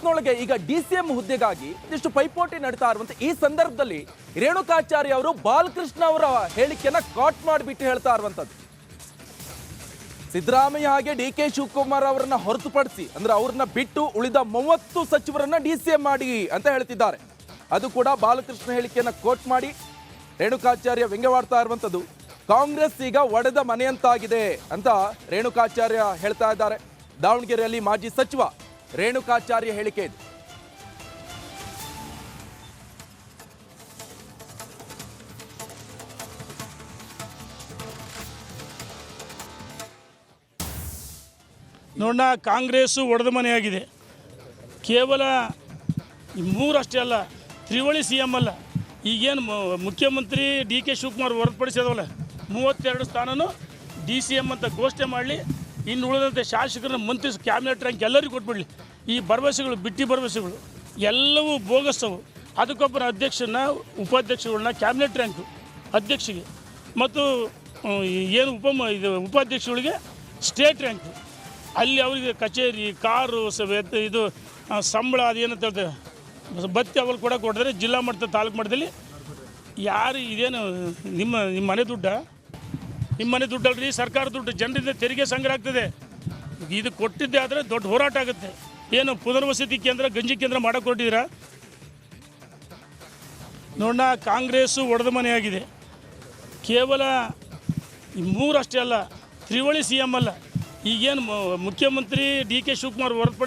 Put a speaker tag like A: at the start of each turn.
A: ಕಾಂಗ್ರೆಸ್ನೊಳಗೆ ಈಗ ಡಿಸಿಎಂ ಹುದ್ದೆಗಾಗಿ ಇಷ್ಟು ಪೈಪೋಟಿ ನಡೀತಾ ಇರುವಂತೆ ಈ ಸಂದರ್ಭದಲ್ಲಿ ರೇಣುಕಾಚಾರ್ಯ ಅವರು ಬಾಲಕೃಷ್ಣ ಅವರ ಹೇಳಿಕೆಯನ್ನ ಕಾಟ್ ಮಾಡಿಬಿಟ್ಟು ಹೇಳ್ತಾ ಇರುವಂತದ್ದು. ಸಿದ್ದರಾಮಯ್ಯ ಹಾಗೆ ಡಿ.ಕೆ. ಶಿವಕುಮಾರ್ ಅವರನ್ನ ಹೊರತುಪಡಿಸಿ ಅಂದ್ರೆ ಅವ್ರನ್ನ ಬಿಟ್ಟು ಉಳಿದ 30 ಸಚಿವರನ್ನ ಡಿಸಿಎಂ ಮಾಡಿ ಅಂತ ಹೇಳ್ತಿದ್ದಾರೆ. ಅದು ಕೂಡ ಬಾಲಕೃಷ್ಣ ಹೇಳಿಕೆಯನ್ನ ಕೋಟ್ ಮಾಡಿ ರೇಣುಕಾಚಾರ್ಯ ವ್ಯಂಗ್ಯವಾಡ್ತಾ ಇರುವಂತದ್ದು. ಕಾಂಗ್ರೆಸ್ ಈಗ ಒಡೆದ ಮನೆಯಂತಾಗಿದೆ ಅಂತ ರೇಣುಕಾಚಾರ್ಯ ಹೇಳ್ತಾ ಇದ್ದಾರೆ. ದಾವಣಗೆರೆಯಲ್ಲಿ ಮಾಜಿ ಸಚಿವ ರೇಣುಕಾಚಾರ್ಯ ಹೇಳಿಕೆ ಇದೆ.
B: ನೋಡೋಣ, ಕಾಂಗ್ರೆಸ್ಸು ಒಡೆದ ಮನೆಯಾಗಿದೆ. ಕೇವಲ 3 ಅಷ್ಟೇ ಅಲ್ಲ, ತ್ರಿವಳಿ CM ಅಲ್ಲ. ಈಗೇನು ಮುಖ್ಯಮಂತ್ರಿ ಡಿ.ಕೆ. ಶಿವಕುಮಾರ್ ಹೊರತುಪಡಿಸಿದವಲ್ಲ 32 ಸ್ಥಾನನೂ DCM ಅಂತ ಘೋಷಣೆ ಮಾಡಲಿ. ಇನ್ನು ಉಳಿದಂತೆ ಶಾಸಕರನ್ನ ಮಂತ್ರಿ ಕ್ಯಾಬಿನೆಟ್ ರ್ಯಾಂಕ್ ಎಲ್ಲರಿಗೂ ಕೊಟ್ಬಿಡಲಿ. ಈ ಭರವಸೆಗಳು ಬಿಟ್ಟಿ ಭರವಸೆಗಳು ಎಲ್ಲವೂ ಬೋಗಸ್ಸವು. ಅದಕ್ಕೊಬ್ಬರ ಅಧ್ಯಕ್ಷನ ಉಪಾಧ್ಯಕ್ಷಗಳನ್ನ ಕ್ಯಾಬಿನೆಟ್ ರ್ಯಾಂಕು ಅಧ್ಯಕ್ಷಿಗೆ ಮತ್ತು ಏನು ಉಪಾಧ್ಯಕ್ಷಗಳಿಗೆ ಸ್ಟೇಟ್ ರ್ಯಾಂಕು. ಅಲ್ಲಿ ಅವರಿಗೆ ಕಚೇರಿ, ಕಾರು, ಇದು ಸಂಬಳ ಅದೇನಂತ ಹೇಳ್ತೇವೆ ಬತ್ತಿ ಅವ್ರು ಕೂಡ ಕೊಟ್ಟಿದ್ರೆ ಜಿಲ್ಲಾ ಮಟ್ಟದ ತಾಲೂಕು ಮಟ್ಟದಲ್ಲಿ ಯಾರು ಇದೇನು ನಿಮ್ಮ ಮನೆ ದುಡ್ಡ? ನಿಮ್ಮ ಮನೆ ದುಡ್ಡಲ್ರಿ, ಸರ್ಕಾರ ದುಡ್ಡು, ಜನರಿಂದ ತೆರಿಗೆ ಸಂಗ್ರಹ ಆಗ್ತದೆ. ಇದು ಕೊಟ್ಟಿದ್ದೆ ಆದರೆ ದೊಡ್ಡ ಹೋರಾಟ ಆಗುತ್ತೆ. ಏನು ಪುನರ್ವಸತಿ ಕೇಂದ್ರ, ಗಂಜಿ ಕೇಂದ್ರ ಮಾಡೋಕೆ ಹೊರಟಿದ್ದೀರಾ? ನೋಡೋಣ, ಕಾಂಗ್ರೆಸ್ಸು ಒಡೆದ ಮನೆಯಾಗಿದೆ. ಕೇವಲ 3 ಅಷ್ಟೇ ಅಲ್ಲ, ತ್ರಿವಳಿ CM ಅಲ್ಲ. ಈಗೇನು ಮುಖ್ಯಮಂತ್ರಿ ಡಿ.ಕೆ. ಶಿವಕುಮಾರ್ ಹೊರತುಪಡಿಸಿ